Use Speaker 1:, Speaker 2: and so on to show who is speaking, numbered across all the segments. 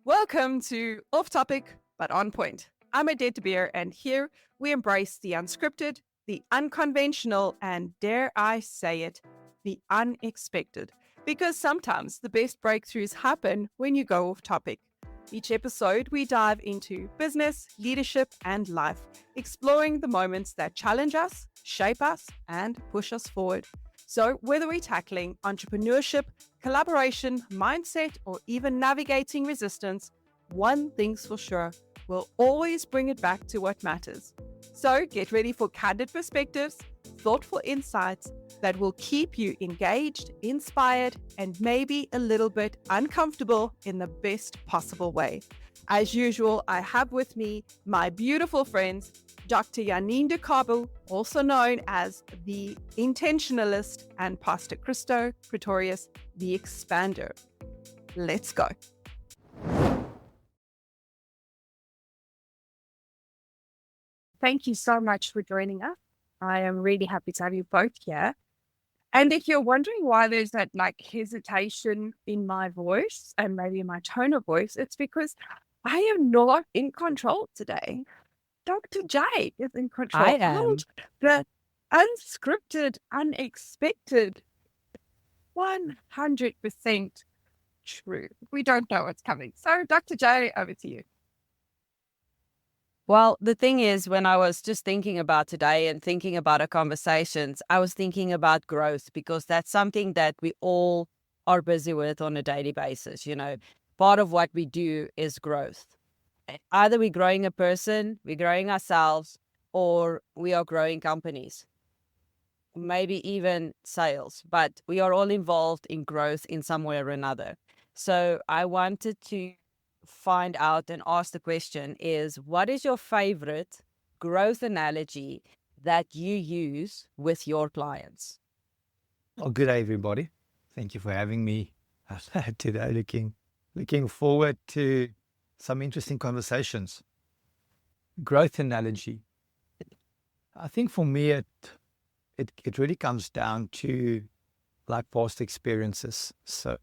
Speaker 1: Welcome to Off Topic but On Point. I'm Odette de Beer, and here we embrace the unscripted, the unconventional, and dare I say it, the unexpected. Because sometimes the best breakthroughs happen when you go off topic. Each episode, we dive into business, leadership, and life, exploring the moments that challenge us, shape us, and push us forward. So, whether we're tackling entrepreneurship, collaboration, mindset, or even navigating resistance, one thing's for sure, we'll always bring it back to what matters. So, get ready for candid perspectives, thoughtful insights that will keep you engaged, inspired, and maybe a little bit uncomfortable in the best possible way. As usual, I have with me my beautiful friends, Dr. Janine Do Cabo, also known as the Intentionalist, and Pastor Christo, Pretorius, the Expander. Let's go. Thank you so much for joining us. I am really happy to have you both here. And if you're wondering why there's that hesitation in my voice and maybe my tone of voice, it's because I am not in control today. Dr. J is in control.
Speaker 2: I am.
Speaker 1: The unscripted, unexpected, 100% true. We don't know what's coming. So, Dr. J, over to you.
Speaker 2: Well, the thing is, when I was just thinking about today and thinking about our conversations, I was thinking about growth, because that's something that we all are busy with on a daily basis. You know, part of what we do is growth. Either we're growing a person, we're growing ourselves, or we are growing companies, maybe even sales, but we are all involved in growth in some way or another. So I wanted to find out and ask the question is, what is your favorite growth analogy that you use with your clients?
Speaker 3: Well, good day, everybody. Thank you for having me today. Looking forward to some interesting conversations. Growth analogy. I think for me, it really comes down to past experiences. So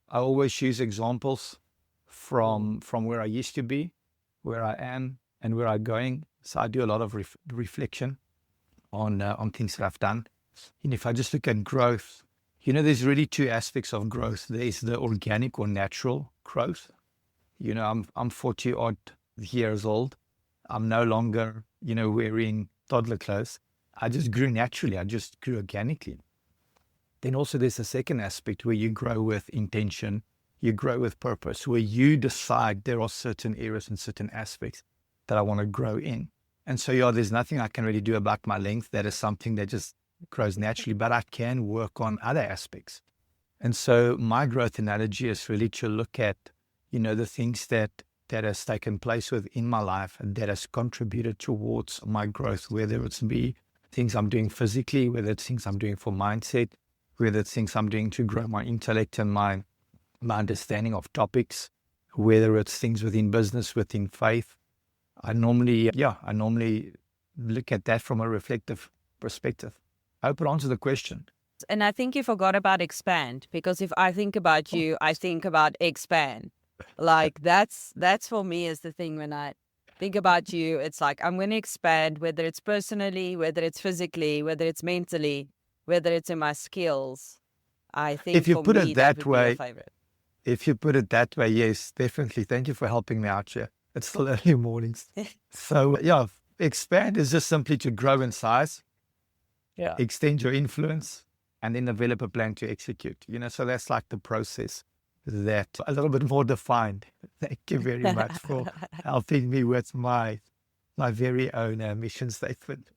Speaker 3: I always use examples from where I used to be, where I am, and where I'm going. So I do a lot of reflection on things that I've done. And if I just look at growth, there's really two aspects of growth. There's the organic or natural growth. I'm 40 odd years old. I'm no longer, wearing toddler clothes. I just grew naturally. I just grew organically. Then also there's a second aspect where you grow with intention. You grow with purpose, where you decide there are certain areas and certain aspects that I want to grow in. And so, there's nothing I can really do about my length. That is something that just grows naturally, but I can work on other aspects. And so my growth analogy is really to look at, the things that has taken place within my life and that has contributed towards my growth, whether it's things I'm doing physically, whether it's things I'm doing for mindset, whether it's things I'm doing to grow my intellect and my understanding of topics, whether it's things within business, within faith. I normally look at that from a reflective perspective. I hope it answers the question.
Speaker 2: And I think you forgot about expand, because if I think about you, I think about expand. That's for me is the thing. When I think about you, it's like I'm going to expand, whether it's personally, whether it's physically, whether it's mentally, whether it's in my skills. I think
Speaker 3: if you put it that way,
Speaker 2: favorite.
Speaker 3: If you put it that way, yes, definitely. Thank you for helping me out here. It's still early mornings. So expand is just simply to grow in size, extend your influence, and then develop a plan to execute. So that's like the process that a little bit more defined. Thank you very much for helping me with my very own mission statement.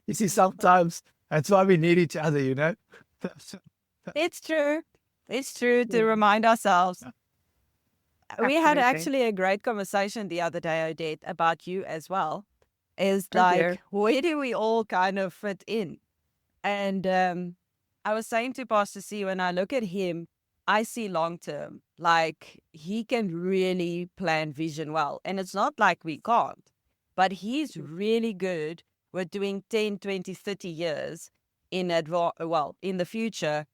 Speaker 3: You see, sometimes that's why we need each other,
Speaker 2: It's true. It's true to remind ourselves. We had actually a great conversation the other day, Odette, about you as well. Is where do we all kind of fit in? And I was saying to Pastor C, when I look at him, I see long term. He can really plan vision well. And it's not like we can't, but he's really good with doing 10, 20, 30 years in the future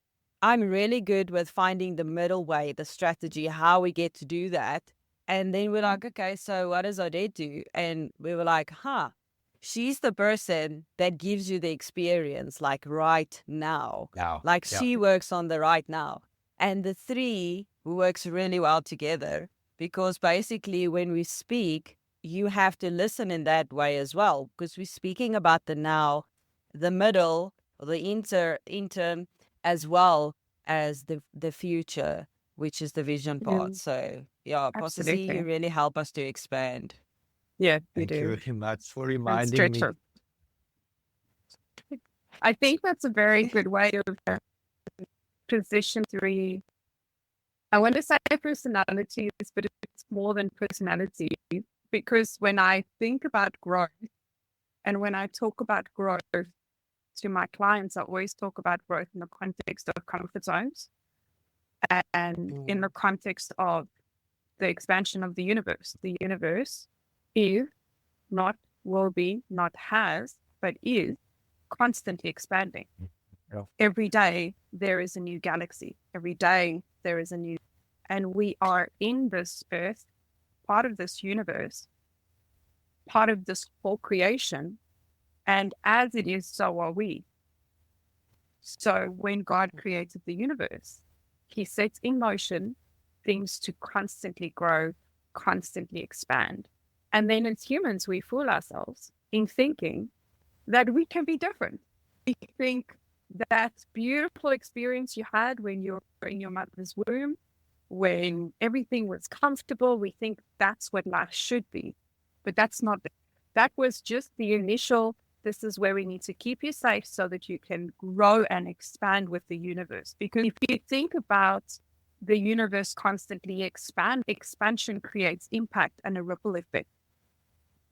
Speaker 2: I'm really good with finding the middle way, the strategy, how we get to do that. And then we're like, okay, so what does Odette do? And we were like, she's the person that gives you the experience, like right now.
Speaker 3: Now.
Speaker 2: Like
Speaker 3: Yeah.
Speaker 2: she works on the right now. And the three works really well together because basically when we speak, you have to listen in that way as well, because we're speaking about the now, the middle, the interim, as well as the future, which is the vision part. So yeah, Pastor C, you
Speaker 1: Absolutely.
Speaker 2: really help us to expand.
Speaker 1: Yeah, we
Speaker 3: Thank you
Speaker 1: do.
Speaker 3: very much for
Speaker 1: And
Speaker 3: reminding
Speaker 1: stretch
Speaker 3: me.
Speaker 1: it. I think that's a very good way of position 3. I want to say personalities, but it's more than personality, because when I think about growth and when I talk about growth to my clients, I always talk about growth in the context of comfort zones and in the context of the expansion of the universe. The universe is not, will be, not has, but is constantly expanding.
Speaker 3: Yeah.
Speaker 1: Every day there is a new galaxy. Every day there is a new, and we are in this earth, part of this universe, part of this whole creation. And as it is, so are we. So when God created the universe, he sets in motion things to constantly grow, constantly expand. And then as humans, we fool ourselves in thinking that we can be different. We think that beautiful experience you had when you were in your mother's womb, when everything was comfortable, we think that's what life should be. But that's not, that was just the initial, this is where we need to keep you safe so that you can grow and expand with the universe. Because if you think about the universe constantly expansion creates impact and a ripple effect.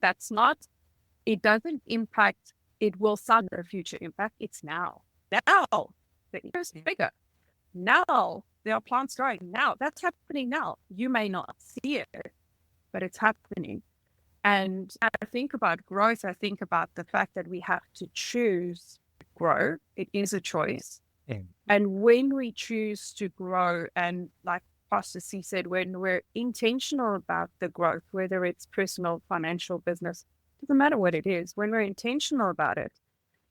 Speaker 1: That's not, it doesn't impact, it will suddenly a future impact. It's now. Now, the universe is bigger. Now, there are plants growing. Now, that's happening now. You may not see it, but it's happening. And I think about growth, I think about the fact that we have to choose to grow. It is a choice.
Speaker 3: Yeah.
Speaker 1: And when we choose to grow, and like Pastor C said, when we're intentional about the growth, whether it's personal, financial, business, doesn't matter what it is, when we're intentional about it,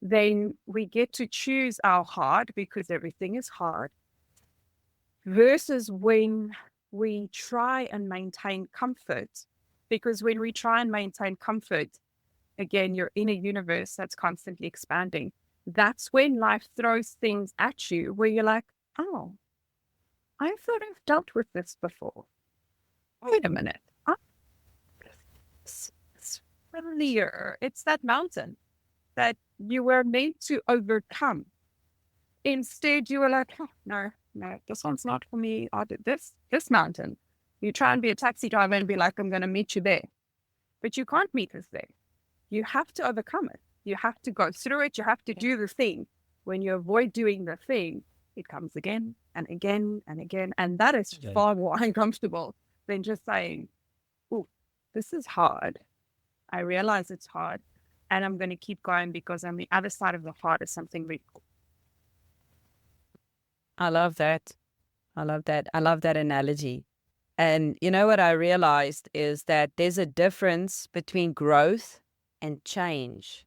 Speaker 1: then we get to choose our hard, because everything is hard, versus when we try and maintain comfort. Because when we try and maintain comfort, again, you're in a universe that's constantly expanding. That's when life throws things at you where you're like, oh, I thought I've dealt with this before. Wait a minute. It's familiar. It's that mountain that you were meant to overcome. Instead, you were like, oh, no, this one's not for me. I did this mountain. You try and be a taxi driver and be like, I'm going to meet you there. But you can't meet us there. You have to overcome it. You have to go through it. You have to do the thing. When you avoid doing the thing, it comes again and again and again. And that is far more uncomfortable than just saying, oh, this is hard. I realize it's hard. And I'm going to keep going because on the other side of the heart is something really cool.
Speaker 2: I love that. I love that analogy. And you know what I realized is that there's a difference between growth and change.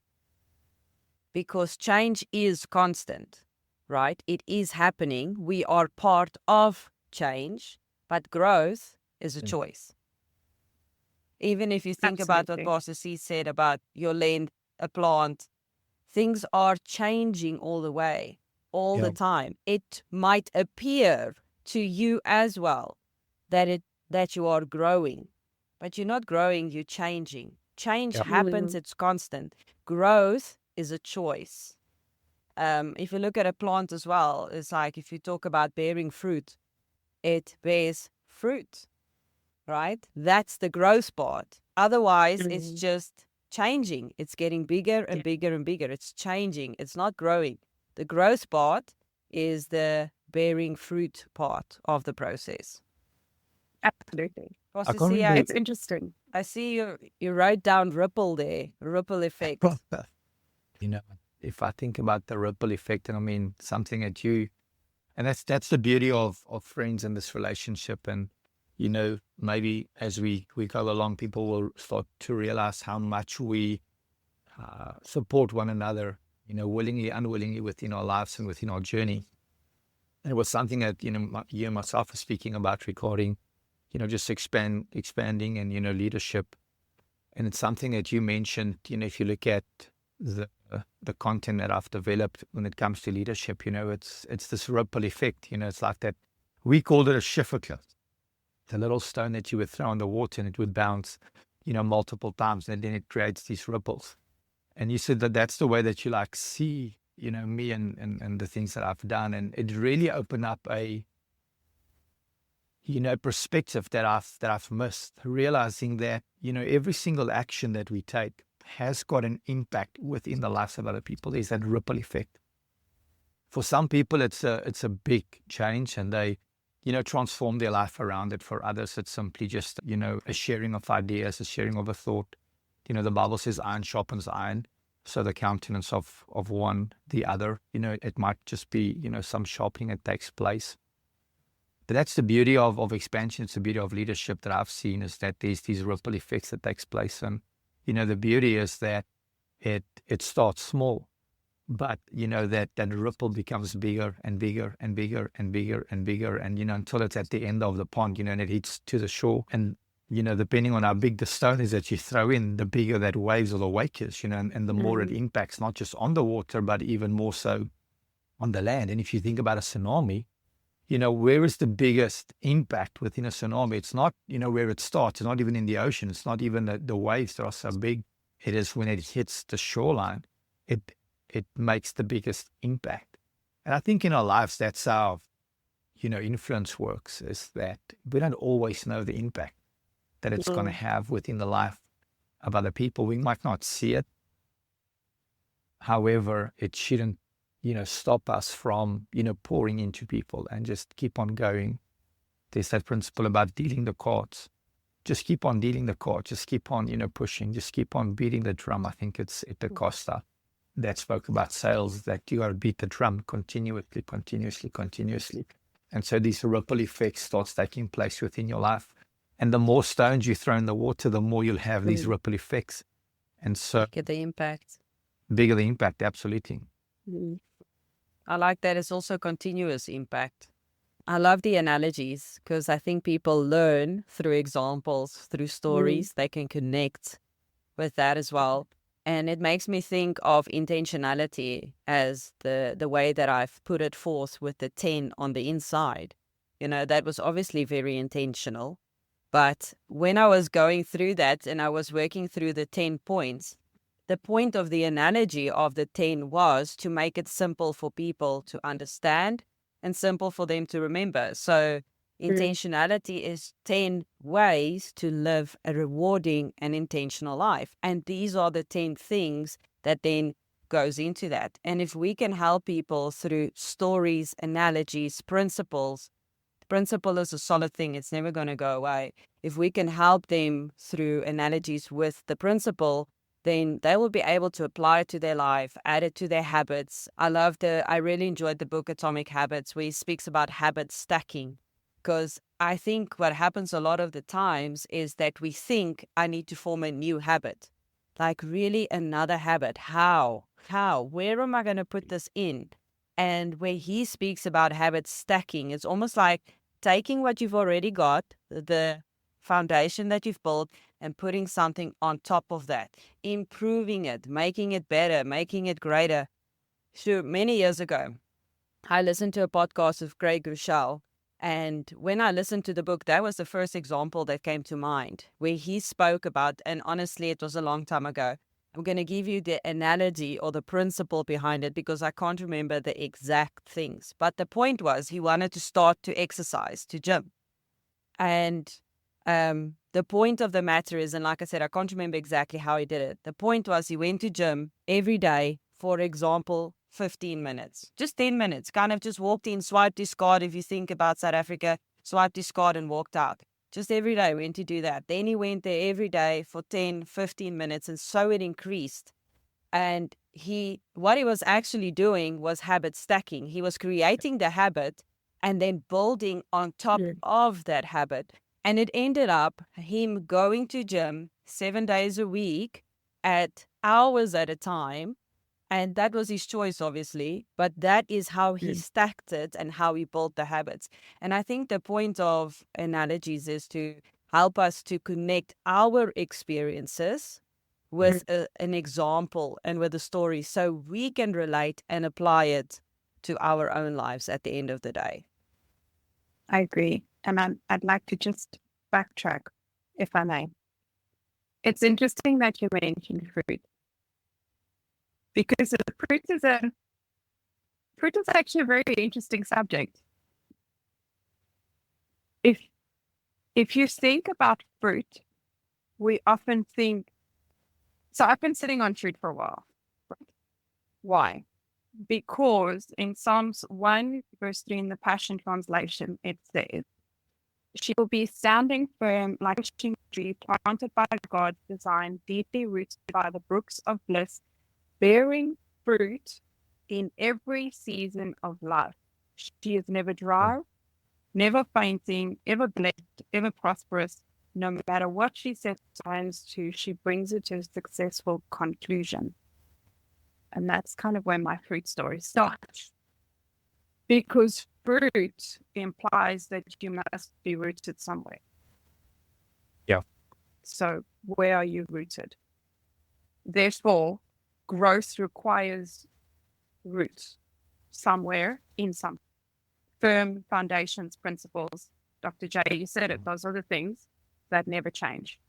Speaker 2: Because change is constant, right? It is happening. We are part of change, but growth is a choice. Even if you think about what Pastor C said about your land, a plant, things are changing all the way, all the time. It might appear to you as well that you are growing, but you're not growing, you're changing. Change happens, it's constant. Growth is a choice. If you look at a plant as well, it's like if you talk about bearing fruit, it bears fruit, right? That's the growth part. Otherwise, it's just changing. It's getting bigger and bigger and bigger. It's changing. It's not growing. The growth part is the bearing fruit part of the process.
Speaker 1: Absolutely.
Speaker 2: It's
Speaker 1: interesting.
Speaker 2: I see you wrote down ripple there, ripple effect.
Speaker 3: You know, if I think about the ripple effect, and I mean, something that you And that's the beauty of friends in this relationship. And, maybe as we go along, people will start to realize how much we support one another, willingly, unwillingly within our lives and within our journey. And it was something that, you and myself are speaking about regarding, just expanding and, leadership. And it's something that you mentioned, if you look at the content that I've developed when it comes to leadership, it's this ripple effect, it's like that. We called it a shiffer, the little stone that you would throw in the water and it would bounce, multiple times, and then it creates these ripples. And you said that that's the way that you like see, me and the things that I've done. And it really opened up a, perspective that I've missed, realizing that, every single action that we take has got an impact within the lives of other people. There's that ripple effect. For some people, it's a big change and they, transform their life around it. For others, it's simply just, a sharing of ideas, a sharing of a thought. The Bible says iron sharpens iron. So the countenance of one, the other, it might just be, some sharpening that takes place. But that's the beauty of expansion. It's the beauty of leadership that I've seen, is that there's these ripple effects that takes place. And, the beauty is that it starts small, but, that ripple becomes bigger and bigger and bigger and bigger and bigger. And, until it's at the end of the pond, and it hits to the shore. And, depending on how big the stone is that you throw in, the bigger that waves or the wake is, and the more it impacts, not just on the water, but even more so on the land. And if you think about a tsunami, where is the biggest impact within a tsunami? It's not, where it starts. It's not even in the ocean. It's not even the waves that are so big. It is when it hits the shoreline. It makes the biggest impact. And I think in our lives, that's how, influence works, is that we don't always know the impact that it's going to have within the life of other people. We might not see it. However, it shouldn't, stop us from, pouring into people and just keep on going. There's that principle about dealing the cards. Just keep on dealing the cards. Just keep on, pushing. Just keep on beating the drum. I think it's the Costa that spoke about sales, that you got to beat the drum continuously. And so these ripple effects starts taking place within your life. And the more stones you throw in the water, the more you'll have these ripple effects. And so
Speaker 2: Get the impact.
Speaker 3: Bigger the impact, absolutely.
Speaker 2: I like that it's also continuous impact. I love the analogies because I think people learn through examples, through stories. They can connect with that as well. And it makes me think of intentionality as the way that I've put it forth with the 10 on the inside. That was obviously very intentional. But when I was going through that and I was working through the 10 points, the point of the analogy of the 10 was to make it simple for people to understand and simple for them to remember. So intentionality is 10 ways to live a rewarding and intentional life. And these are the 10 things that then goes into that. And if we can help people through stories, analogies, principles, principle is a solid thing. It's never going to go away. If we can help them through analogies with the principle, then they will be able to apply it to their life, add it to their habits. I really enjoyed the book Atomic Habits, where he speaks about habit stacking, because I think what happens a lot of the times is that we think I need to form a new habit, like really another habit. How, where am I going to put this in? And where he speaks about habit stacking, it's almost like taking what you've already got, the foundation that you've built, and putting something on top of that, improving it, making it better, making it greater. Sure, many years ago, I listened to a podcast of Greg Rochelle, and when I listened to the book, that was the first example that came to mind, where he spoke about, and honestly, it was a long time ago. I'm going to give you the analogy or the principle behind it because I can't remember the exact things. But the point was he wanted to start to exercise, to gym. And the point of the matter is, and like I said, I can't remember exactly how he did it. The point was he went to gym every day, for example, 15 minutes, just 10 minutes, kind of just walked in, swiped his card. If you think about South Africa, swiped his card and walked out. Just every day went to do that. Then he went there every day for 10, 15 minutes. And so it increased. And what he was actually doing was habit stacking. He was creating the habit and then building on top of that habit. And it ended up him going to gym 7 days a week at hours at a time. And that was his choice, obviously, but that is how he stacked it and how he built the habits. And I think the point of analogies is to help us to connect our experiences with an example and with a story so we can relate and apply it to our own lives at the end of the day.
Speaker 1: I agree. And I'd like to just backtrack, if I may. It's interesting that you mentioned fruit, because fruit is actually a very interesting subject. If you think about fruit, we often think. So I've been sitting on fruit for a while. Why? Because in Psalms 1, verse 3 in the Passion Translation, it says, "She will be standing firm like a fishing tree planted by God's design, deeply rooted by the brooks of bliss, bearing fruit in every season of life. She is never dry, never fainting, ever blessed, ever prosperous. No matter what she sets her hands to, she brings it to a successful conclusion." And that's kind of where my fruit story starts. Because fruit implies that you must be rooted somewhere.
Speaker 3: Yeah.
Speaker 1: So where are you rooted? Therefore, growth requires roots somewhere in some firm foundations, principles. Dr. J, you said it. Those are the things that never change.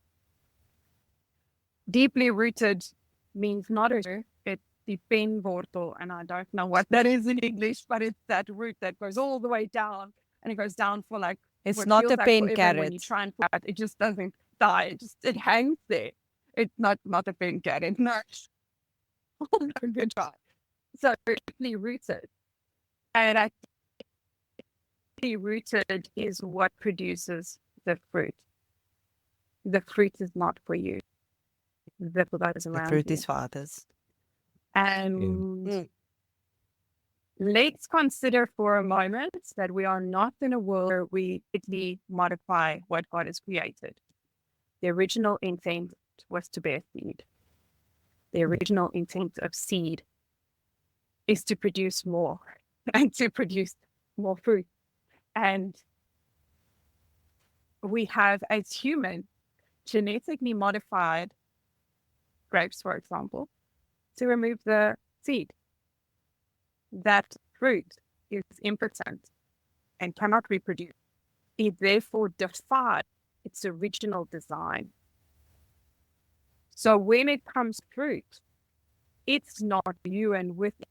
Speaker 1: Deeply rooted means not it's the penwortel, and I don't know what that is in English, but it's that root that goes all the way down, and it goes down for like
Speaker 2: It's
Speaker 1: what
Speaker 2: not
Speaker 1: feels
Speaker 2: a
Speaker 1: like
Speaker 2: pen
Speaker 1: forever.
Speaker 2: carrot.
Speaker 1: When you try and plant it just doesn't die. It hangs there. It's not a pen carrot. No. Good try. So deeply rooted, and I deeply rooted is what produces the fruit. The fruit is not for you. The fruit is
Speaker 2: The
Speaker 1: around
Speaker 2: fruit
Speaker 1: you.
Speaker 2: is for others.
Speaker 1: And let's consider for a moment that we are not in a world where we quickly modify what God has created. The original intent was to bear seed. The original intent of seed is to produce more and to produce more fruit. And we have, as human, genetically modified grapes, for example, to remove the seed. That fruit is impotent and cannot reproduce. It therefore defied its original design. So when it comes to fruit, it's not you, and within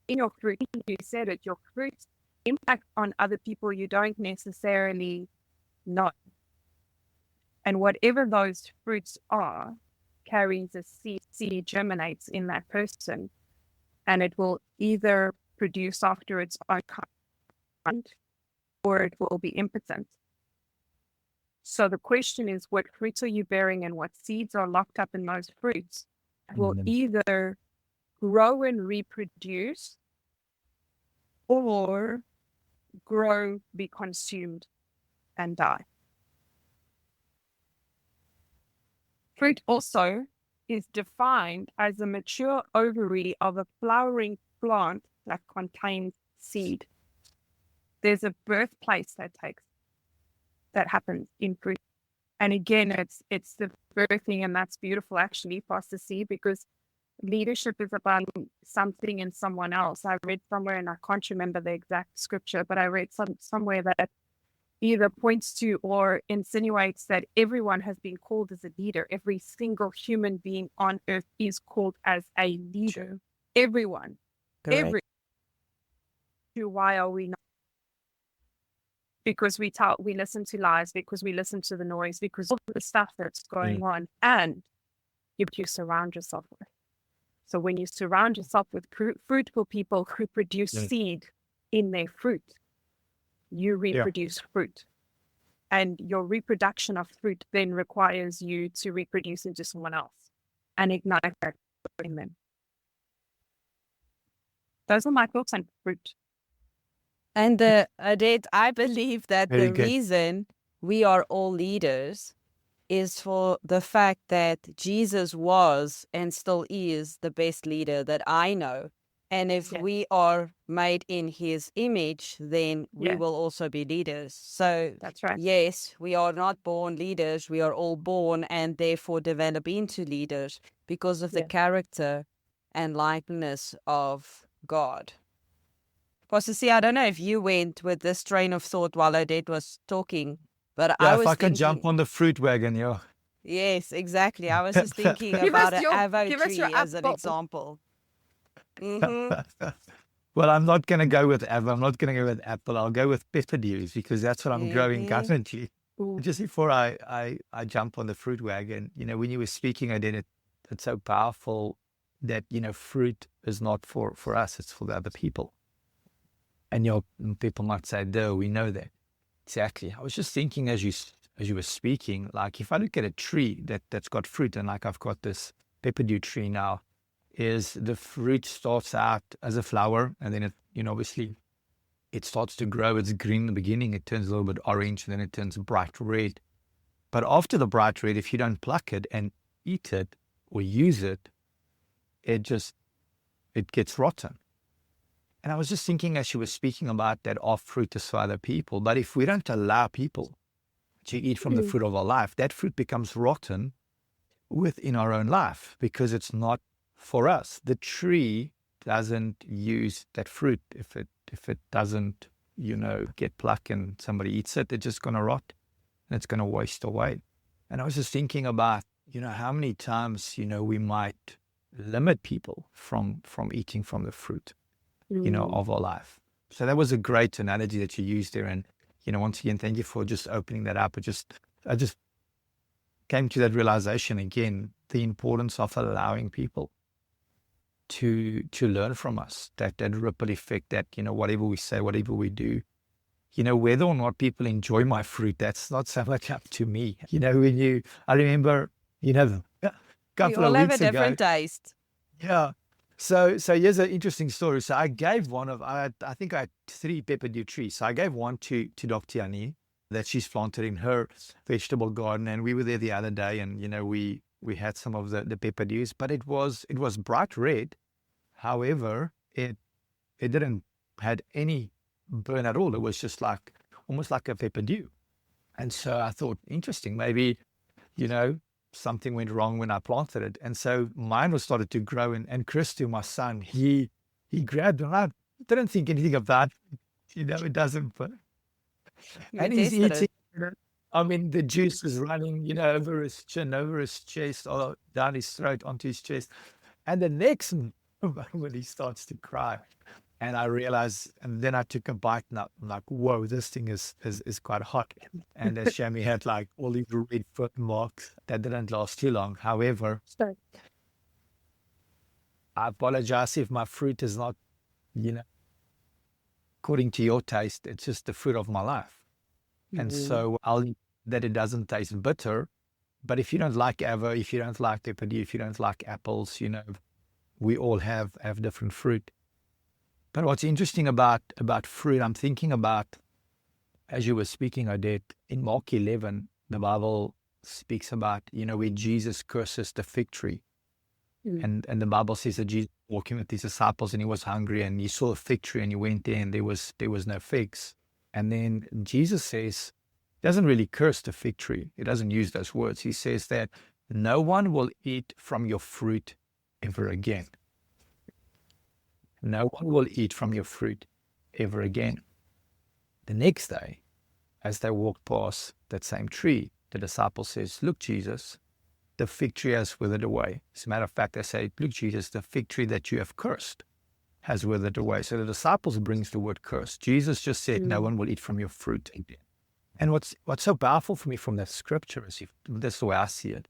Speaker 1: your fruit, you said it, your fruit's impact on other people you don't necessarily know. And whatever those fruits are, carries a seed. Seed germinates in that person, and it will either produce after its own kind, or it will be impotent. So the question is, what fruits are you bearing, and what seeds are locked up in those fruits will either grow and reproduce, or grow, be consumed, and die. Fruit also is defined as a mature ovary of a flowering plant that contains seed. There's a birthplace that happens in fruit. And again, it's the birthing, and that's beautiful actually for us to see, because leadership is about something in someone else. I read somewhere, and I can't remember the exact scripture, but I read somewhere that either points to or insinuates that everyone has been called as a leader. Every single human being on earth is called as a leader.
Speaker 2: True.
Speaker 1: Everyone.
Speaker 2: Correct.
Speaker 1: Why are we not? Because we listen to lies, because we listen to the noise, because of the stuff that's going on, and you surround yourself with. So when you surround yourself with fruitful people who produce seed in their fruit, you reproduce fruit. And your reproduction of fruit then requires you to reproduce into someone else and ignite that in them. Those are my thoughts on fruit.
Speaker 2: And Odette, I believe that
Speaker 3: Very
Speaker 2: the
Speaker 3: good.
Speaker 2: reason we are all leaders is for the fact that Jesus was and still is the best leader that I know. And if
Speaker 1: Yeah.
Speaker 2: we are made in his image, then we
Speaker 1: Yeah.
Speaker 2: will also be leaders. So,
Speaker 1: That's right.
Speaker 2: yes, we are not born leaders. We are all born and therefore develop into leaders because of the
Speaker 1: Yeah.
Speaker 2: character and likeness of God. Pastor C, I don't know if you went with this train of thought while Odette was talking, but
Speaker 3: Yeah,
Speaker 2: I
Speaker 3: if
Speaker 2: was
Speaker 3: I can jump
Speaker 2: thinking,
Speaker 3: on the fruit wagon, yeah.
Speaker 2: yes, exactly. I was just thinking
Speaker 1: Give
Speaker 2: about
Speaker 1: us
Speaker 2: an
Speaker 1: your
Speaker 2: avo
Speaker 1: give us your
Speaker 2: tree as an
Speaker 1: apple.
Speaker 2: example. Hmm
Speaker 3: Well, I'm not going to go with apple. I'm not going to go with apple. I'll go with pepperdews because that's what I'm growing
Speaker 2: hmm
Speaker 3: currently.
Speaker 1: Ooh.
Speaker 3: Just before I jump on the fruit wagon, when you were speaking, I did it. It's so powerful that, fruit is not for us. It's for the other people. And people might say, "No, we know that." Exactly. I was just thinking as you were speaking, like if I look at a tree that's got fruit, and like I've got this pepperdew tree now, is the fruit starts out as a flower, and then it, obviously it starts to grow. It's green in the beginning, it turns a little bit orange, and then it turns bright red. But after the bright red, if you don't pluck it and eat it or use it, it gets rotten. And I was just thinking as you were speaking about that our fruit is for other people. But if we don't allow people to eat from the fruit of our life, that fruit becomes rotten within our own life because it's not for us. The tree doesn't use that fruit. If it doesn't, get plucked and somebody eats it, it's just going to rot and it's going to waste away. And I was just thinking about, how many times, we might limit people from eating from the fruit, of our life. So that was a great analogy that you used there. And, once again, thank you for just opening that up. I just came to that realization again, the importance of allowing people to learn from us, that ripple effect, that, whatever we say, whatever we do, whether or not people enjoy my fruit, that's not so much up to me. I remember, a
Speaker 2: We
Speaker 3: couple
Speaker 2: all
Speaker 3: of
Speaker 2: have a
Speaker 3: weeks ago.
Speaker 2: different taste.
Speaker 3: Yeah. So here's an interesting story. So I gave I think I had 3 pepperdew trees. So I gave one to Dr. Janine that she's planted in her vegetable garden. And we were there the other day and, we had some of the pepperdews, but it was bright red. However, it didn't had any burn at all. It was just almost like a pepperdew. And so I thought, interesting, maybe, something went wrong when I planted it. And so mine was started to grow. And Christo, my son, he grabbed it. I didn't think anything about it. It doesn't.
Speaker 2: We
Speaker 3: And he's
Speaker 2: tested
Speaker 3: eating.
Speaker 2: it.
Speaker 3: I mean, the juice was running, over his chin, over his chest, or down his throat, onto his chest. And the next moment, he starts to cry. And I realized, and then I took a bite, and I'm like, whoa, this thing is quite hot. And as Shami had all these red foot marks that didn't last too long. However,
Speaker 1: Sorry.
Speaker 3: I apologize if my fruit is not, according to your taste. It's just the fruit of my life. And so I'll eat that it doesn't taste bitter. But if you don't like avo, if you don't like pepperdew, if you don't like apples, we all have different fruit. But what's interesting about fruit, I'm thinking about, as you were speaking, Odette, in Mark 11, the Bible speaks about, where Jesus curses the fig tree. And the Bible says that Jesus was walking with his disciples and he was hungry and he saw a fig tree and he went there and there was no figs. And then Jesus says, he doesn't really curse the fig tree. He doesn't use those words. He says that no one will eat from your fruit ever again. No one will eat from your fruit ever again. The next day, as they walked past that same tree, the disciple says, look, Jesus, the fig tree has withered away. As a matter of fact, they say, look, Jesus, the fig tree that you have cursed has withered away. So the disciples brings the word curse. Jesus just said, no one will eat from your fruit again. And what's so powerful for me from that scripture is, that's the way I see it,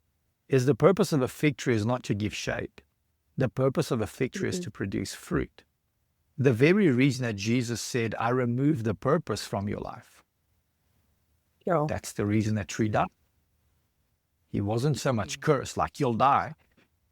Speaker 3: is the purpose of a fig tree is not to give shade. The purpose of a fig tree is to produce fruit. The very reason that Jesus said, I remove the purpose from your life.
Speaker 1: Yeah.
Speaker 3: That's the reason that tree died. He wasn't so much cursed, like you'll die.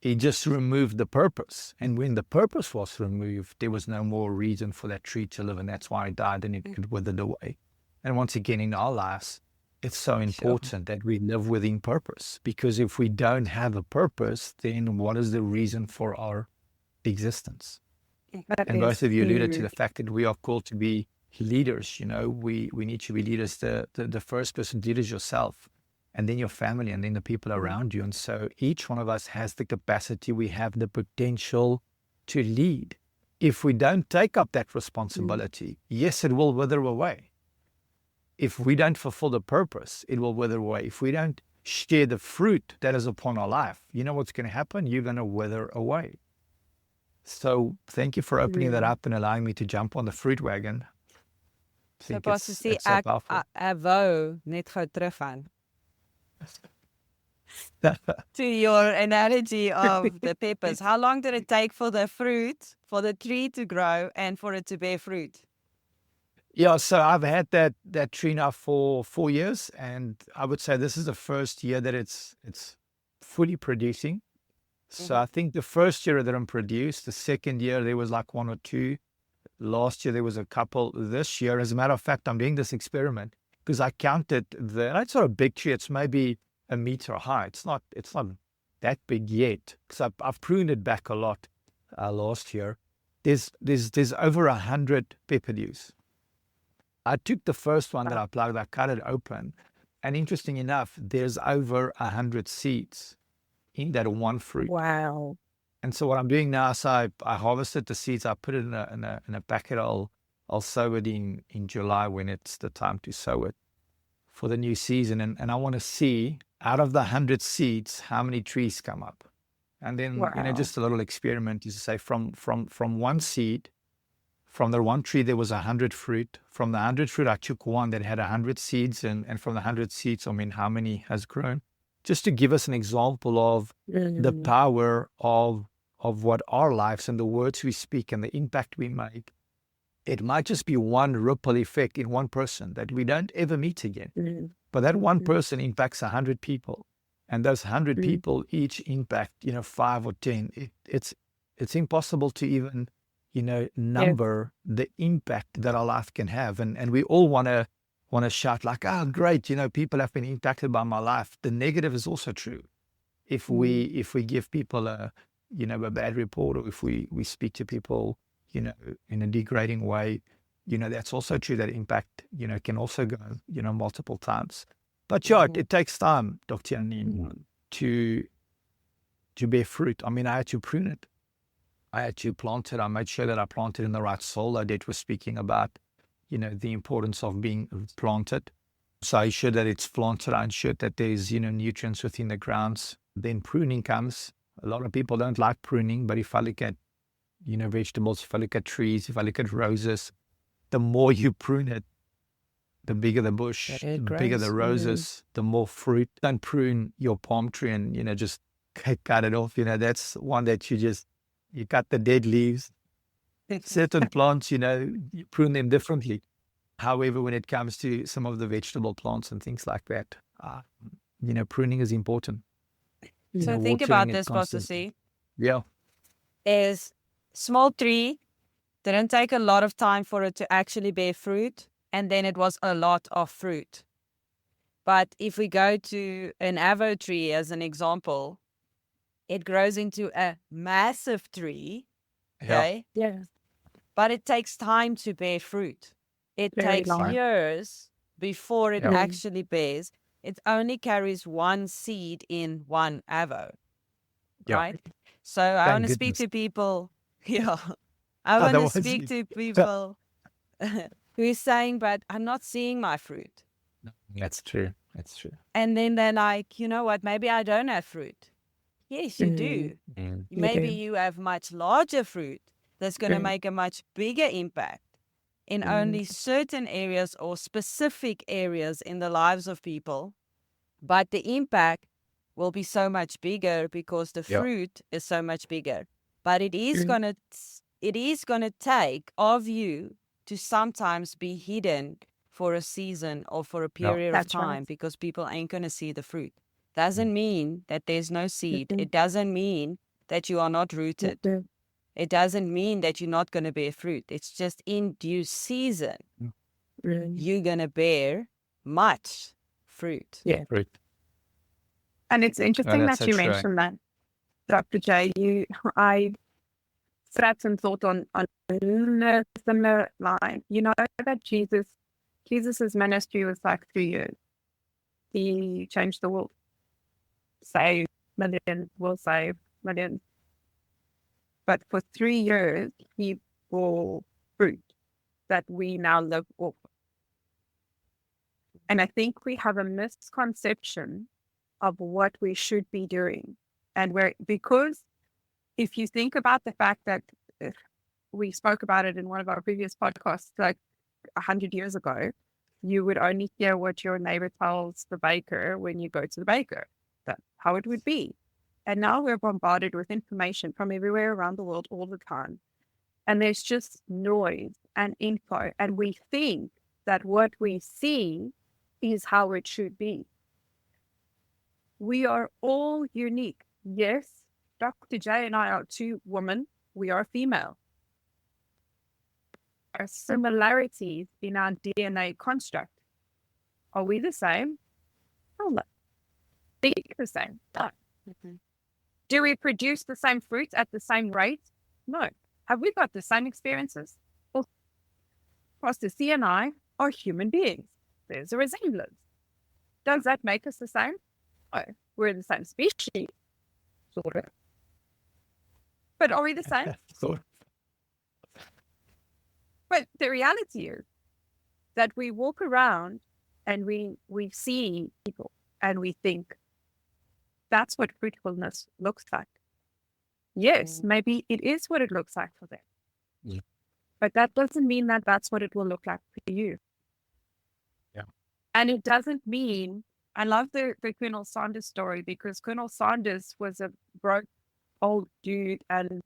Speaker 3: He just removed the purpose. And when the purpose was removed, there was no more reason for that tree to live. And that's why it died and it withered away. And once again, in our lives, it's so important that we live within purpose. Because if we don't have a purpose, then what is the reason for our existence? And both of you alluded to the fact that we are called to be leaders. We need to be leaders. The first person to lead is yourself, and then your family, and then the people around you. And so each one of us has the capacity, we have the potential to lead. If we don't take up that responsibility, yes, it will wither away. If we don't fulfill the purpose, it will wither away. If we don't share the fruit that is upon our life, you know what's going to happen? You're going to wither away. So thank you for opening that up and allowing me to jump on the fruit wagon.
Speaker 2: So pas te sê ek wou net gou teruggaan to your analogy of the peppers. How long did it take for the fruit, for the tree to grow and for it to bear fruit?
Speaker 3: Yeah, so I've had that tree now for 4 years, and I would say this is the first year that it's fully producing. So I think the first year that I'm produced, the second year there was like 1 or 2. Last year there was a couple. This year, as a matter of fact, I'm doing this experiment because I counted it's not a big tree. It's maybe a meter high. It's not that big yet. So I've pruned it back a lot last year. There's over 100 pepper dews. I took the first one that I plugged, I cut it open, and interesting enough, there's over 100 seeds in that one fruit.
Speaker 1: Wow.
Speaker 3: And so what I'm doing now is I harvested the seeds, I put it in a packet, I'll sow it in July when it's the time to sow it for the new season. And I want to see out of the 100 seeds, how many trees come up. And then, just a little experiment is to say from one seed, from the one tree, there was 100 fruit. From the 100 fruit, I took one that had 100 seeds. And from the 100 seeds, how many has grown? Just to give us an example of the power of what our lives and the words we speak and the impact we make. It might just be one ripple effect in one person that we don't ever meet again. But that one person impacts 100 people. And those 100 people each impact, 5 or 10. It's impossible to even, number the impact that our life can have. And we all want to shout like, oh, great, people have been impacted by my life. The negative is also true. If we give people a bad report, or if we speak to people, in a degrading way, that's also true. That impact, can also go, multiple times. But it takes time, Dr. Janine, to bear fruit. I had to prune it. I had to plant it. I made sure that I planted in the right soil. Odette was speaking about, the importance of being planted. So I ensured that it's planted. I ensured that there's, nutrients within the grounds. Then pruning comes. A lot of people don't like pruning, but if I look at, vegetables, if I look at trees, if I look at roses, the more you prune it, the bigger the bush, the bigger the roses, the more fruit. Don't prune your palm tree and, just cut it off. That's one that you cut the dead leaves. Certain plants, you prune them differently. However, when it comes to some of the vegetable plants and things like that, pruning is important.
Speaker 2: So think about this, Pastor C.
Speaker 3: Yeah.
Speaker 2: There's small tree, didn't take a lot of time for it to actually bear fruit, and then it was a lot of fruit. But if we go to an avo tree as an example, it grows into a massive tree, okay?
Speaker 1: Yeah.
Speaker 2: But it takes time to bear fruit. It takes years before it actually bears. It only carries one seed in one avo, right? So I want to speak to people, I want to speak to people who are saying, but I'm not seeing my fruit.
Speaker 3: No, that's true. That's true.
Speaker 2: And then they're like, you know what, maybe I don't have fruit. Yes, you do. Maybe you have much larger fruit that's going to make a much bigger impact in only certain areas or specific areas in the lives of people. But the impact will be so much bigger because the fruit is so much bigger. But it is gonna take of you to sometimes be hidden for a season or for a period of time because people ain't gonna see the fruit. Doesn't mean that there's no seed. It doesn't mean that you are not rooted. It doesn't mean that you're not going to bear fruit. It's just in due season, you're going to bear much fruit.
Speaker 1: Yeah.
Speaker 3: Fruit.
Speaker 1: And it's interesting
Speaker 3: that's
Speaker 1: that
Speaker 3: so
Speaker 1: you
Speaker 3: true.
Speaker 1: mentioned that, Dr. J. I sat and thought on a similar line. You know that Jesus's ministry was like 3 years. He changed the world. Save millions, will save millions. But for 3 years, he bore fruit that we now live off. And I think we have a misconception of what we should be doing. And because if you think about the fact that we spoke about it in one of our previous podcasts, like 100 years ago, you would only hear what your neighbor tells the baker when you go to the baker. That's how it would be. And now we're bombarded with information from everywhere around the world all the time. And there's just noise and info. And we think that what we see is how it should be. We are all unique. Yes, Dr. J and I are 2 women. We are female. There are similarities in our DNA construct. Are we the same? Oh, no. Think the same. No. Do we produce the same fruit at the same rate? No. Have we got the same experiences? Well, Pastor C and I are human beings. There's a resemblance. Does that make us the same? No. We're the same species, sort of. But are we the same?
Speaker 3: Sort of.
Speaker 1: But the reality is that we walk around and we see people and we think that's what fruitfulness looks like. Yes, maybe it is what it looks like for them.
Speaker 3: Yeah.
Speaker 1: But that doesn't mean that that's what it will look like for you.
Speaker 3: Yeah.
Speaker 1: And it doesn't mean, I love the Colonel Saunders story, because Colonel Saunders was a broke old dude and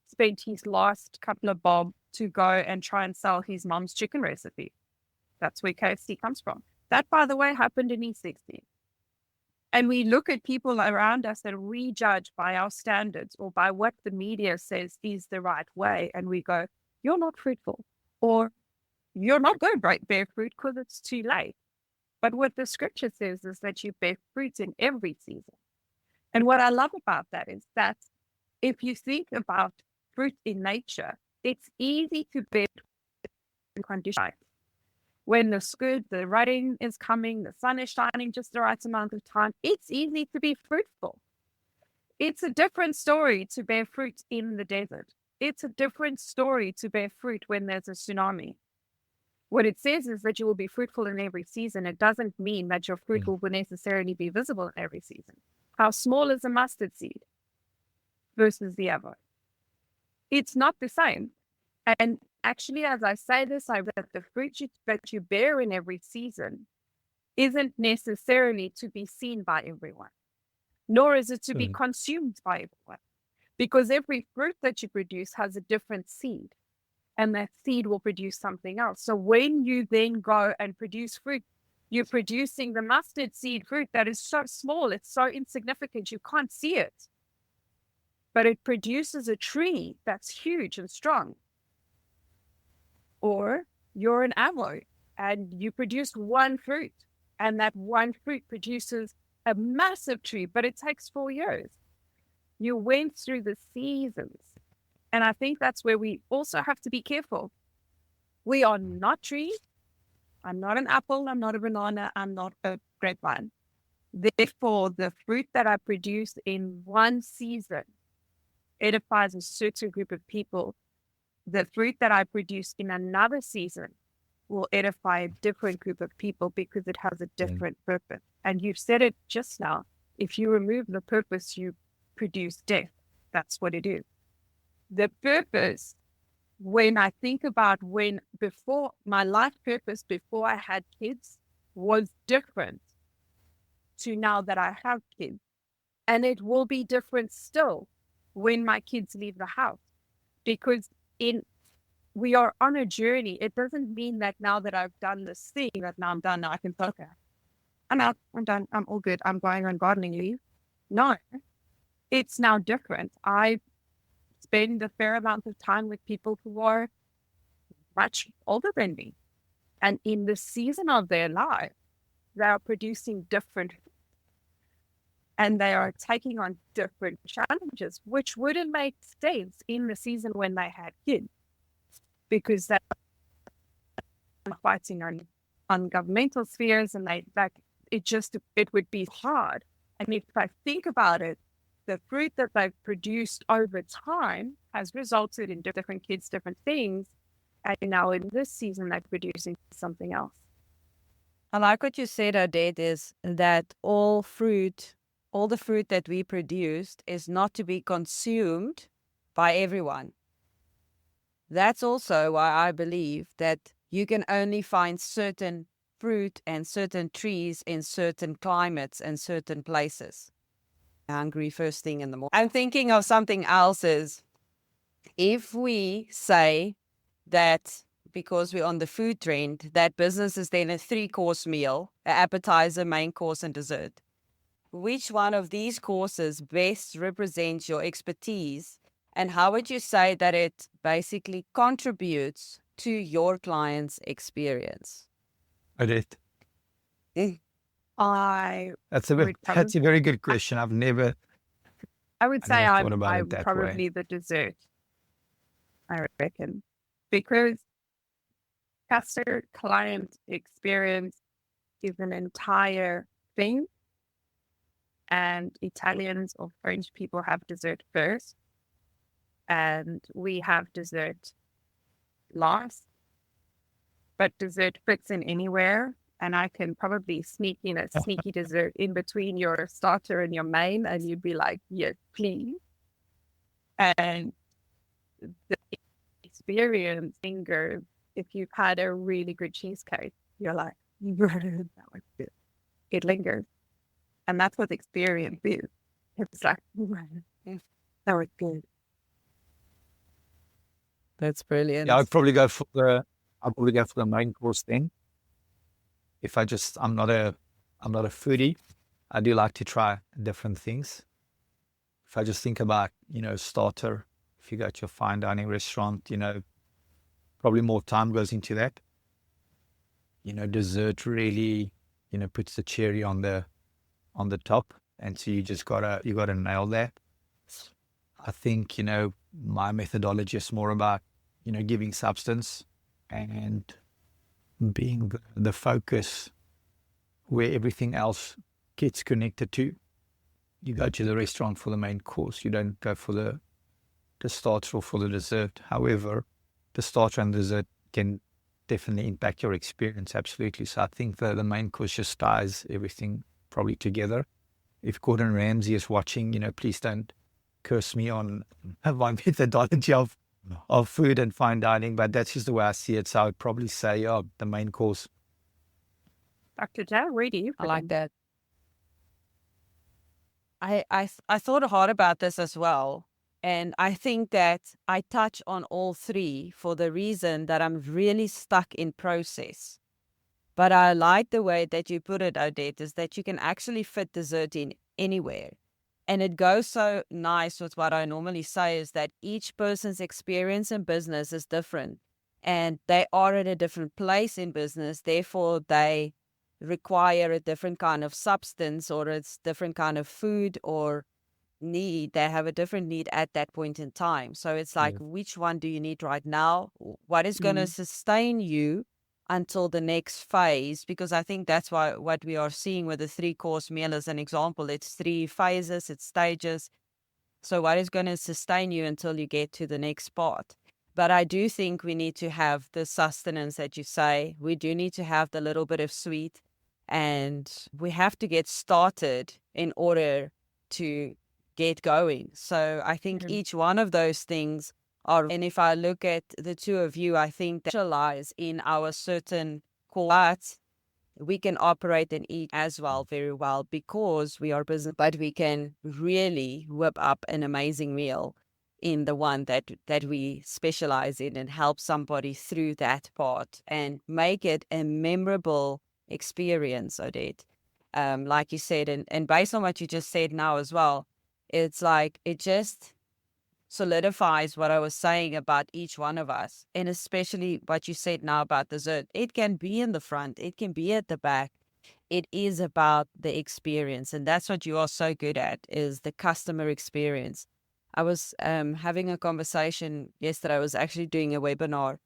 Speaker 1: spent his last couple of bob to go and try and sell his mom's chicken recipe. That's where KFC comes from. That, by the way, happened in his 60s. And we look at people around us that we judge by our standards or by what the media says is the right way. And we go, you're not fruitful, or you're not going to bear fruit because it's too late. But what the scripture says is that you bear fruit in every season. And what I love about that is that if you think about fruit in nature, it's easy to bear conditions. When the rain is coming, the sun is shining just the right amount of time, it's easy to be fruitful. It's a different story to bear fruit in the desert. It's a different story to bear fruit when there's a tsunami. What it says is that you will be fruitful in every season. It doesn't mean that your fruit will necessarily be visible in every season. How small is a mustard seed versus the other? It's not the same. And actually, as I say this, that the fruit that you bear in every season isn't necessarily to be seen by everyone, nor is it to be consumed by everyone, because every fruit that you produce has a different seed, and that seed will produce something else. So when you then go and produce fruit, you're producing the mustard seed fruit that is so small, it's so insignificant, you can't see it. But it produces a tree that's huge and strong. Or you're an aloe and you produce one fruit, and that one fruit produces a massive tree, but it takes 4 years. You went through the seasons. And I think that's where we also have to be careful. We are not trees. I'm not an apple. I'm not a banana. I'm not a grapevine. Therefore, the fruit that I produce in one season edifies a certain group of people. The fruit that I produce in another season will edify a different group of people because it has a different purpose. And you've said it just now. If you remove the purpose, you produce death. That's what it is. The purpose, when I think about before my life purpose, before I had kids, was different to now that I have kids. And it will be different still when my kids leave the house, because we are on a journey. It doesn't mean that now that I've done this thing, that now I'm done, now I can focus. I'm out, I'm done, I'm all good, I'm going on gardening leave. No, it's now different. I spend a fair amount of time with people who are much older than me. And in the season of their life, they are producing different and they are taking on different challenges, which wouldn't make sense in the season when they had kids, because they're fighting on governmental spheres, and it would be hard. And if I think about it, the fruit that they've produced over time has resulted in different kids, different things. And now in this season, they're producing something else.
Speaker 2: I like what you said, Odette, is that all the fruit that we produced is not to be consumed by everyone. That's also why I believe that you can only find certain fruit and certain trees in certain climates and certain places. Hungry first thing in the morning. I'm thinking of something else is if we say that because we're on the food trend, that business is then a 3-course meal, an appetizer, main course, and dessert. Which one of these courses best represents your expertise, and how would you say that it basically contributes to your client's experience?
Speaker 3: Odette,
Speaker 1: That's
Speaker 3: a very good question. I
Speaker 1: would say
Speaker 3: never
Speaker 1: I'm
Speaker 3: thought about it that way.
Speaker 1: probably the dessert, I reckon, because customer client experience is an entire thing, and Italians or French people have dessert first, and we have dessert last. But dessert fits in anywhere, and I can probably sneak in a sneaky dessert in between your starter and your main, and you'd be like, yes, please. And the experience lingers. If you've had a really good cheesecake, you're like, that was good. It lingers. And that's what the experience is. It's like, that was good.
Speaker 2: That's brilliant.
Speaker 3: Yeah, I'd probably go for the main course thing. I'm not a foodie. I do like to try different things. If I just think about, starter, if you go to a fine dining restaurant, probably more time goes into that. Dessert really, puts the cherry on the top. And so you gotta nail that. I think, my methodology is more about, giving substance and being the focus where everything else gets connected to. You go to the restaurant for the main course. You don't go for the starter or for the dessert. However, the starter and dessert can definitely impact your experience, absolutely. So I think the main course just ties everything probably together. If Gordon Ramsay is watching, please don't curse me on my methodology of food and fine dining, but that's just the way I see it. So I would probably say, the main course.
Speaker 1: Dr. Jan, where do you
Speaker 2: I like that. I thought hard about this as well. And I think that I touch on all three for the reason that I'm really stuck in process. But I like the way that you put it, Odette, is that you can actually fit dessert in anywhere. And it goes so nice with what I normally say is that each person's experience in business is different. And they are at a different place in business. Therefore, they require a different kind of substance, or it's different kind of food or need. They have a different need at that point in time. So it's like, which one do you need right now? What is going to sustain you until the next phase? Because I think that's what we are seeing with the 3-course meal as an example. It's 3 phases, it's stages. So what is going to sustain you until you get to the next part? But I do think we need to have the sustenance that you say. We do need to have the little bit of sweet, and we have to get started in order to get going. So I think each one of those things are, and if I look at the two of you, I think that lies in our certain core, but we can operate in each as well very well because we are business, but we can really whip up an amazing meal in the one that we specialize in and help somebody through that part and make it a memorable experience, Odette. Like you said, and based on what you just said now as well, it's like it just solidifies what I was saying about each one of us, and especially what you said now about dessert. It can be in the front, it can be at the back. It is about the experience, and that's what you are so good at, is the customer experience. I was having a conversation yesterday. I was actually doing a webinar,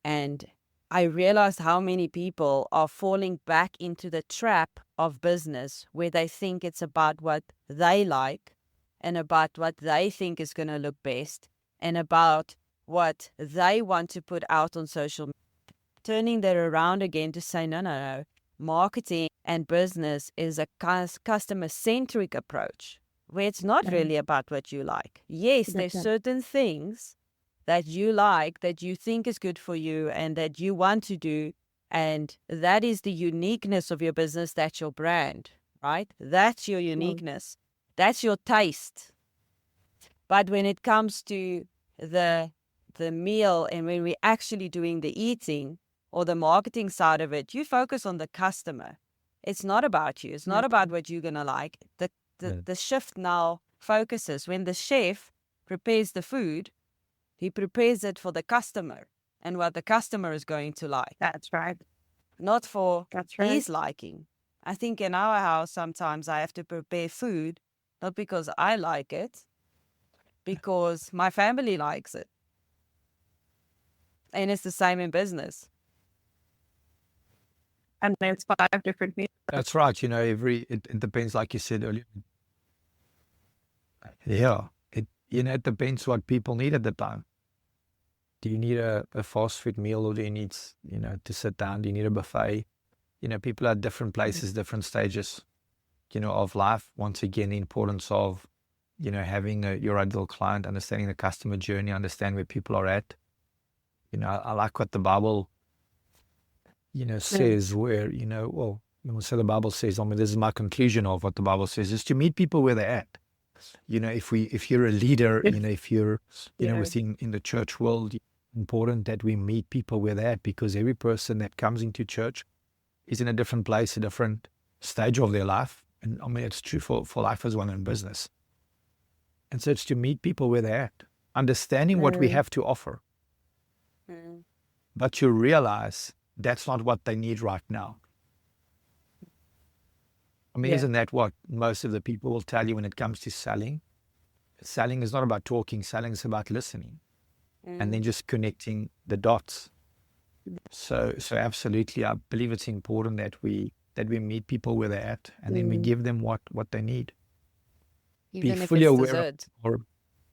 Speaker 2: and I realized how many people are falling back into the trap of business where they think it's about what they like and about what they think is going to look best and about what they want to put out on social media, turning that around again to say, no, no, no. Marketing and business is a customer-centric approach where it's not really about what you like. Yes, there's certain things that you like, that you think is good for you and that you want to do, and that is the uniqueness of your business. That's your brand, right? That's your uniqueness. That's your taste. But when it comes to the meal and when we're actually doing the eating or the marketing side of it, you focus on the customer. It's not about you. It's not about what you're going to like. The shift now focuses when the chef prepares the food, he prepares it for the customer and what the customer is going to like.
Speaker 1: That's right.
Speaker 2: Not for his liking. I think in our house, sometimes I have to prepare food, not because I like it, because my family likes it. And it's the same in business.
Speaker 1: And there's 5 different meals.
Speaker 3: That's right. You know, it depends, like you said earlier. Yeah, it depends what people need at the time. Do you need a fast food meal, or do you need, to sit down? Do you need a buffet? People are at different places, different stages, of life. Once again, the importance of, having your ideal client, understanding the customer journey, understand where people are at. I like what the Bible, says where, so the Bible says, this is my conclusion of what the Bible says, is to meet people where they're at. If you're a leader, if you're, within in the church world, important that we meet people where they're at, because every person that comes into church is in a different place, a different stage of their life. And it's true for life as well in business. And so it's to meet people where they're at, understanding what we have to offer. But you realize that's not what they need right now. Isn't that what most of the people will tell you when it comes to selling? Selling is not about talking. Selling is about listening, and then just connecting the dots. So absolutely, I believe it's important that we meet people where they're at, and then we give them what they need.
Speaker 2: Even
Speaker 3: Be
Speaker 2: if
Speaker 3: fully
Speaker 2: it's
Speaker 3: aware
Speaker 2: dessert.
Speaker 3: or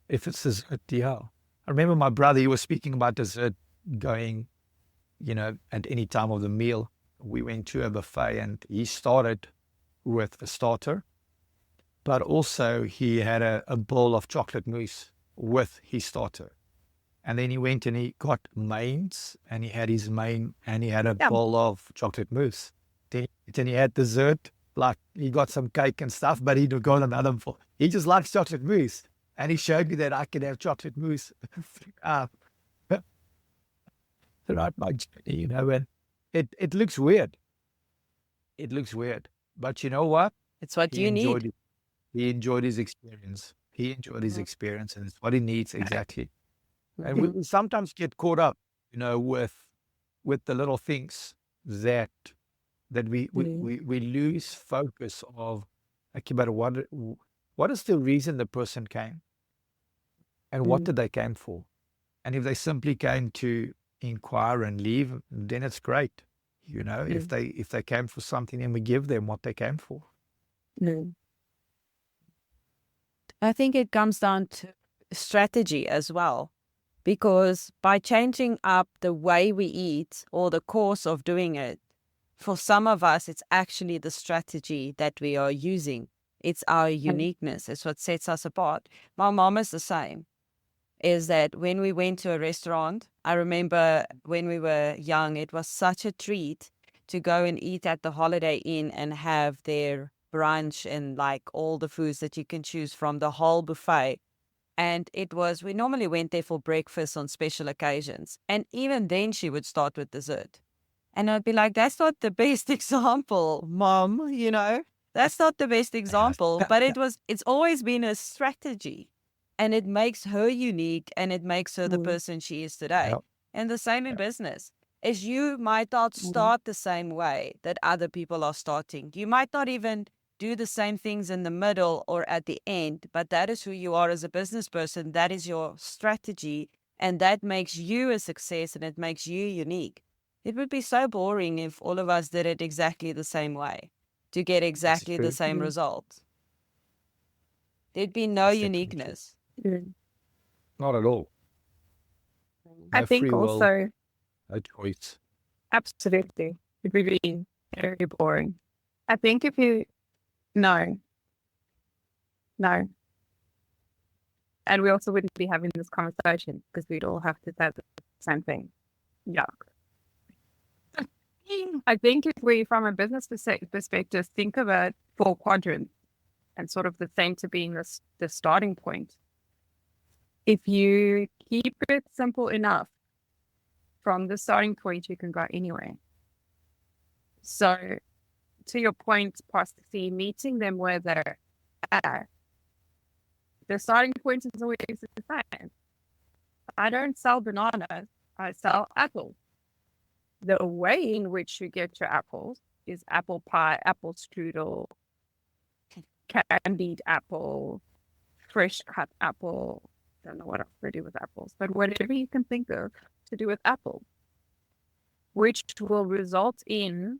Speaker 3: if it's dessert, yeah. I remember my brother, he was speaking about dessert going, at any time of the meal. We went to a buffet and he started with a starter, but also he had a bowl of chocolate mousse with his starter. And then he went and he got mains, and he had his main, and he had a bowl of chocolate mousse. Then he had dessert, like he got some cake and stuff, but he got another bowl. He just likes chocolate mousse. And he showed me that I could have chocolate mousse throughout my journey, and it looks weird. It looks weird. But you know what?
Speaker 2: It's what you need.
Speaker 3: He enjoyed his experience. And it's what he needs exactly. And we sometimes get caught up, with the little things that we lose focus of. Okay, but what is the reason the person came, and what did they came for? And if they simply came to inquire and leave, then it's great. If they came for something, then we give them what they came for.
Speaker 2: I think it comes down to strategy as well, because by changing up the way we eat or the course of doing it, for some of us, it's actually the strategy that we are using. It's our uniqueness. It's what sets us apart. My mom is the same. Is that when we went to a restaurant, I remember when we were young, it was such a treat to go and eat at the Holiday Inn and have their brunch and like all the foods that you can choose from, the whole buffet. And we normally went there for breakfast on special occasions. And even then she would start with dessert. And I'd be like, that's not the best example, Mom, That's not the best example, but it's always been a strategy, and it makes her unique, and it makes her the person she is today.
Speaker 3: Yep.
Speaker 2: And the same in business is you might not start the same way that other people are starting. You might not even do the same things in the middle or at the end, but that is who you are as a business person. That is your strategy, and that makes you a success, and it makes you unique. It would be so boring if all of us did it exactly the same way to get exactly the
Speaker 3: true.
Speaker 2: same results. There'd be no
Speaker 3: That's definitely true.
Speaker 2: uniqueness.
Speaker 3: Not at all.
Speaker 1: I
Speaker 3: No
Speaker 1: think
Speaker 3: free will,
Speaker 1: also,
Speaker 3: no choice.
Speaker 1: absolutely, it would be very boring. I think if you, no, and we also wouldn't be having this conversation because we'd all have to say the same thing. Yeah. I think if we, from a business perspective, think about 4 quadrants and sort of the center being the starting point. If you keep it simple enough, from the starting point, you can go anywhere. So, to your point, Pastor C, meeting them where they're at, the starting point is always the same. I don't sell bananas, I sell apples. The way in which you get your apples is apple pie, apple strudel, candied apple, fresh cut apple. Don't know what else to do with apples, but whatever you can think of to do with apple, which will result in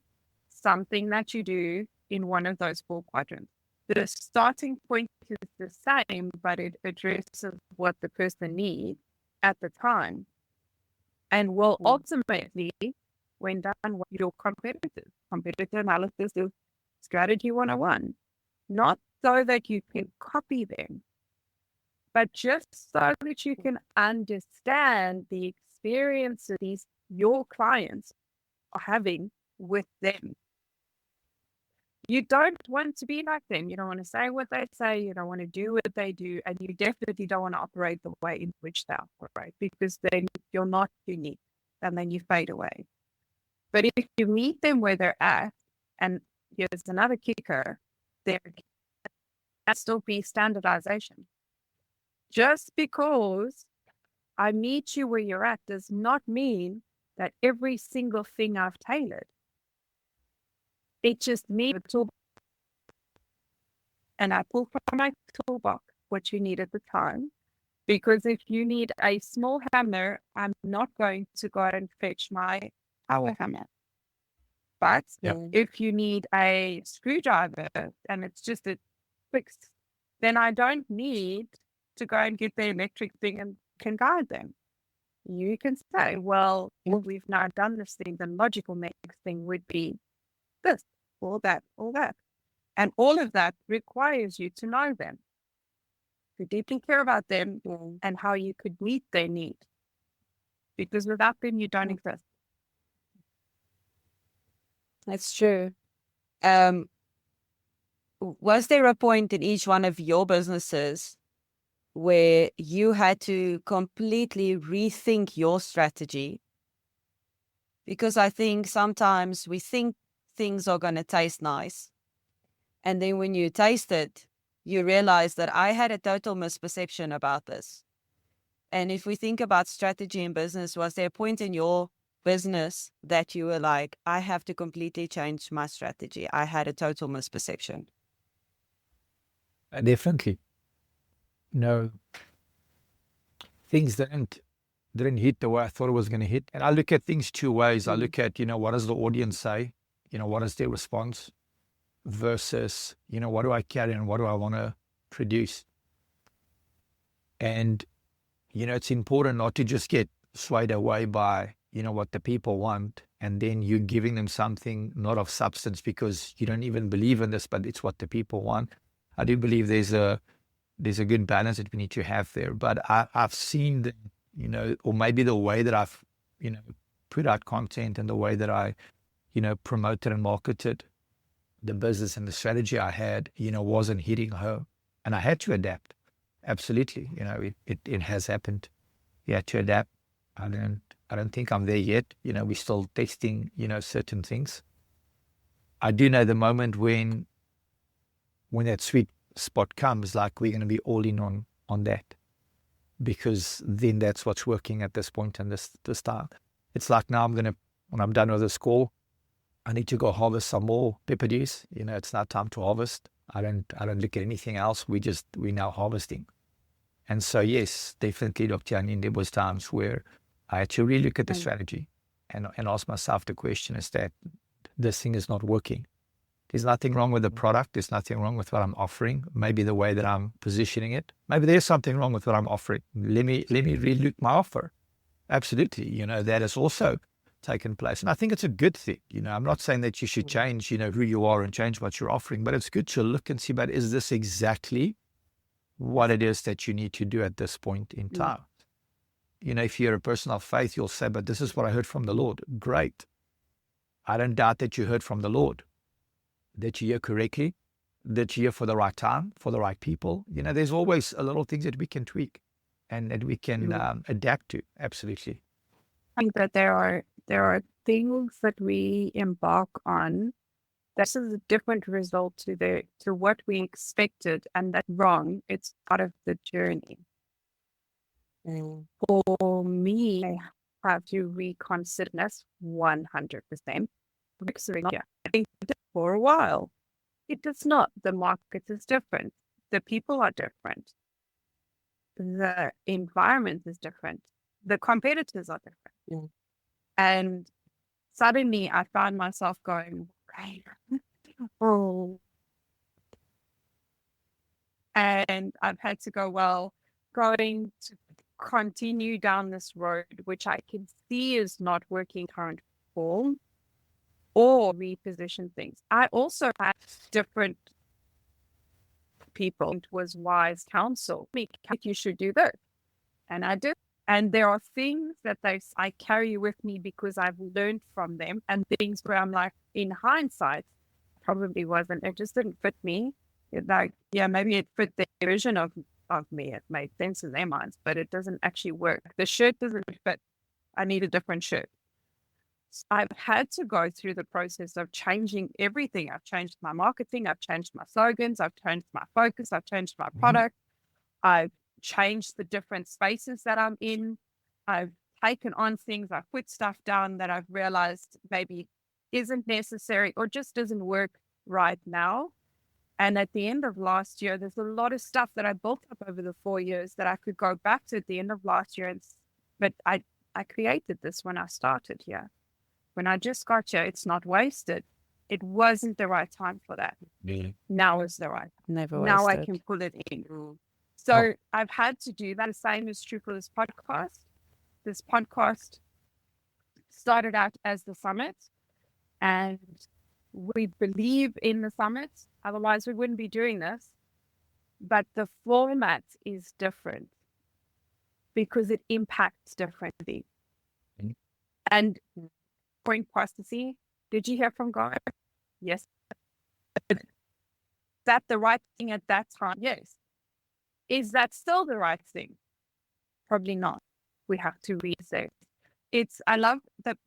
Speaker 1: something that you do in one of those 4 quadrants. The starting point is the same, but it addresses what the person needs at the time and will ultimately, when done, with your competitor analysis is strategy 101. Not so that you can copy them, but just so that you can understand the experiences your clients are having with them. You don't want to be like them. You don't want to say what they say. You don't want to do what they do. And you definitely don't want to operate the way in which they operate, because then you're not unique and then you fade away. But if you meet them where they're at, and here's another kicker, there can still be standardization. Just because I meet you where you're at does not mean that every single thing I've tailored. It just means a toolbox. And I pull from my toolbox what you need at the time. Because if you need a small hammer, I'm not going to go out and fetch my power hammer. But if you need a screwdriver and it's just a fix, then I don't need to go and get the electric thing and can guide them. You can say, well, if we've now done this thing, the logical next thing would be this, or that, or that. And all of that requires you to know them, to deeply care about them and how you could meet their need. Because without them, you don't exist.
Speaker 2: That's true. Was there a point in each one of your businesses where you had to completely rethink your strategy? Because I think sometimes we think things are going to taste nice. And then when you taste it, you realize that I had a total misperception about this. And if we think about strategy in business, was there a point in your business that you were like, I have to completely change my strategy? I had a total misperception.
Speaker 3: Definitely. Things didn't hit the way I thought it was going to hit. And I look at things 2 ways. I look at, what does the audience say? What is their response? Versus, what do I carry and what do I want to produce? And, it's important not to just get swayed away by, what the people want. And then you're giving them something not of substance because you don't even believe in this, but it's what the people want. I do believe there's a good balance that we need to have there. But I've seen that, or maybe the way that I've, put out content and the way that I, promoted and marketed the business and the strategy I had, wasn't hitting her. And I had to adapt. Absolutely. It has happened. You had to adapt. I don't think I'm there yet. We're still testing, certain things. I do know the moment when when that sweet spot comes, like we're going to be all in on that, because then that's what's working at this point and this time. It's like now when I'm done with this call, I need to go harvest some more pepperdews. It's now time to harvest. I don't look at anything else. We're now harvesting. And so, yes, definitely, Dr. Janine, there was times where I had to really look at the strategy and ask myself the question, is that this thing is not working. There's nothing wrong with the product. There's nothing wrong with what I'm offering. Maybe the way that I'm positioning it. Maybe there's something wrong with what I'm offering. Let me relook my offer. Absolutely. That has also taken place. And I think it's a good thing. I'm not saying that you should change, who you are and change what you're offering, but it's good to look and see, but is this exactly what it is that you need to do at this point in time? If you're a person of faith, you'll say, but this is what I heard from the Lord. Great. I don't doubt that you heard from the Lord, that you hear correctly, that you hear for the right time, for the right people. There's always a little things that we can tweak and that we can adapt to. Absolutely.
Speaker 1: I think that there are things that we embark on. This is a different result to what we expected, and that's wrong. It's part of the journey. For me, I have to reconsider this 100%. I think for a while, it does not. The market is different. The people are different. The environment is different. The competitors are different. And suddenly I found myself going, right. Oh. And I've had to go, well, going to continue down this road, which I can see is not working current form, or reposition things. I also had different people. It was wise counsel. You should do this. And I did. And there are things that I carry with me because I've learned from them, and things where I'm like, in hindsight, probably wasn't. It just didn't fit me. Maybe it fit their vision of me. It made sense in their minds, but it doesn't actually work. The shirt doesn't fit. I need a different shirt. So I've had to go through the process of changing everything. I've changed my marketing. I've changed my slogans. I've changed my focus. I've changed my product. I've changed the different spaces that I'm in. I've taken on things. I've put stuff down that I've realized maybe isn't necessary or just doesn't work right now. And at the end of last year, there's a lot of stuff that I built up over the 4 years that I could go back to at the end of last year. But I created this when I started here. When I just got here, it's not wasted. It wasn't the right time for that. Now is the right time.
Speaker 2: Never
Speaker 1: Now
Speaker 2: wasted.
Speaker 1: I can pull it in. So I've had to do that. The same is true for this podcast. This podcast started out as the summit, and we believe in the summit. Otherwise, we wouldn't be doing this. But the format is different because it impacts differently. And point prosperity, did you hear from God? Yes. Is that the right thing at that time? Yes. Is that still the right thing? Probably not. We have to reassess. I love that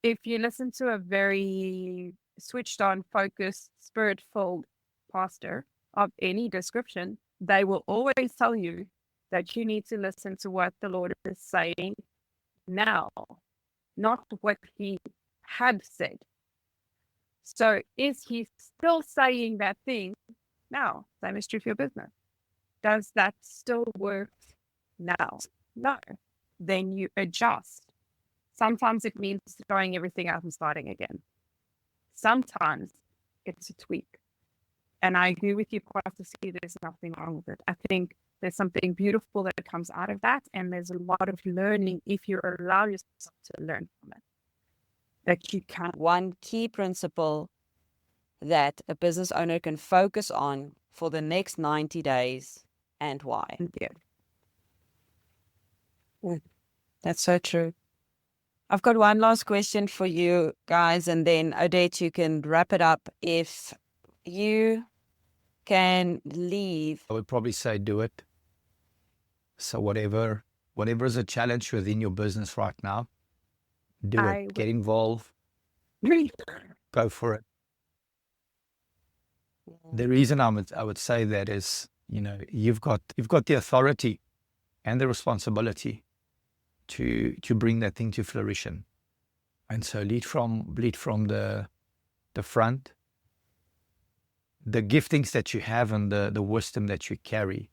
Speaker 1: if you listen to a very switched on, focused, spirit-filled pastor of any description, they will always tell you that you need to listen to what the Lord is saying now, not what he had said. So is he still saying that thing now? Same is true for your business. Does that still work now? No. Then you adjust. Sometimes it means throwing everything out and starting again. Sometimes it's a tweak. And I agree with you, Pastor. There's nothing wrong with it. I think there's something beautiful that comes out of that. And there's a lot of learning if you allow yourself to learn from it. That you can.
Speaker 2: One key principle that a business owner can focus on for the next 90 days and why. That's so true. I've got one last question for you guys, and then Odette, you can wrap it up. If you can leave,
Speaker 3: I would probably say do it. So whatever is a challenge within your business right now, do it. Get involved. Go for it. The reason I would say that is, you've got the authority and the responsibility to bring that thing to fruition. And so lead from the front. The giftings that you have and the wisdom that you carry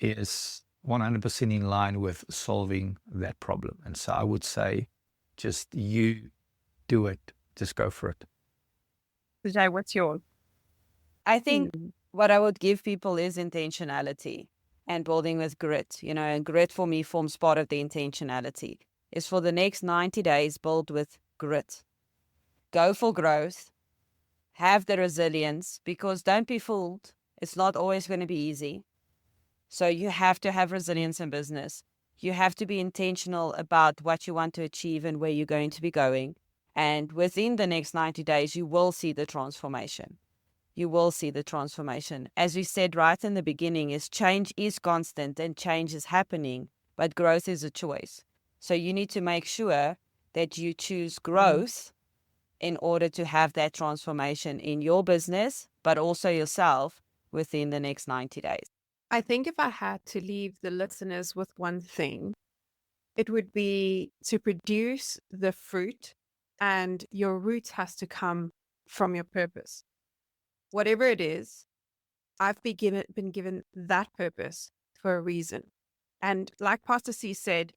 Speaker 3: is 100% in line with solving that problem. And so I would say, just you do it. Just go for it.
Speaker 1: Jay, what's yours?
Speaker 2: I think what I would give people is intentionality and building with grit, and grit for me forms part of the intentionality. Is for the next 90 days, build with grit. Go for growth. Have the resilience, because don't be fooled. It's not always going to be easy. So you have to have resilience in business. You have to be intentional about what you want to achieve and where you're going to be going. And within the next 90 days, you will see the transformation. You will see the transformation. As we said right in the beginning, is change is constant and change is happening, but growth is a choice. So you need to make sure that you choose growth in order to have that transformation in your business, but also yourself within the next 90 days.
Speaker 1: I think if I had to leave the listeners with one thing, it would be to produce the fruit, and your root has to come from your purpose. Whatever it is, I've been given that purpose for a reason. And like Pastor C said,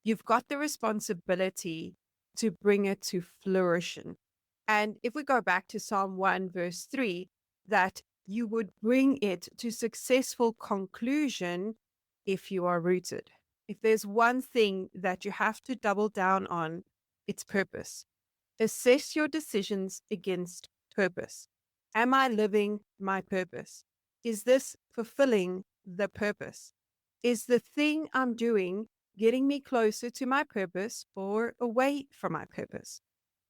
Speaker 1: you've got the responsibility to bring it to flourishing. And if we go back to Psalm 1, verse 3, that you would bring it to successful conclusion if you are rooted. If there's one thing that you have to double down on, it's purpose. Assess your decisions against purpose. Am I living my purpose? Is this fulfilling the purpose? Is the thing I'm doing getting me closer to my purpose or away from my purpose?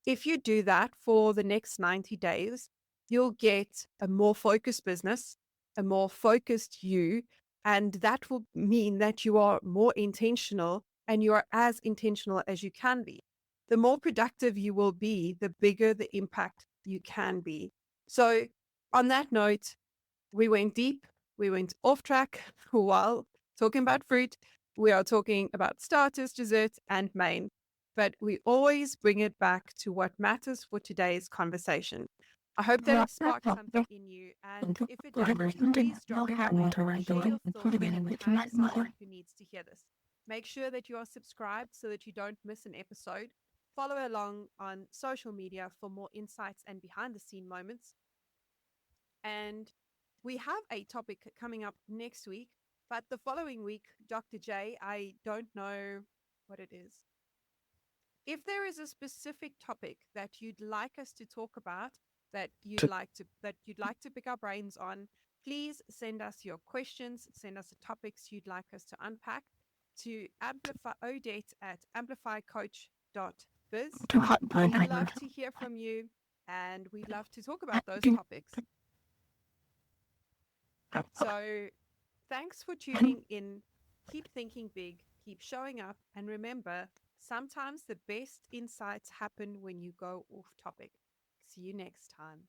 Speaker 1: If you do that for the next 90 days, you'll get a more focused business, a more focused you, and that will mean that you are more intentional and you are as intentional as you can be. The more productive you will be, the bigger the impact you can be. So on that note, we went deep, we went off track while talking about fruit. We are talking about starters, desserts, and main. But we always bring it back to what matters for today's conversation. I hope that it sparked something in you. And if it did, please drop a comment, share your thoughts, and tag someone who needs to hear this. Make sure that you are subscribed so that you don't miss an episode. Follow along on social media for more insights and behind the scene moments. And we have a topic coming up next week, but the following week, Dr. J, I don't know what it is. If there is a specific topic that you'd like us to talk about, that you'd like to pick our brains on, please send us your questions, send us the topics you'd like us to unpack to Odette at amplifycoach.biz. We'd love to hear from you, and we'd love to talk about those topics. So thanks for tuning in. Keep thinking big, keep showing up, and remember, sometimes the best insights happen when you go off topic. See you next time.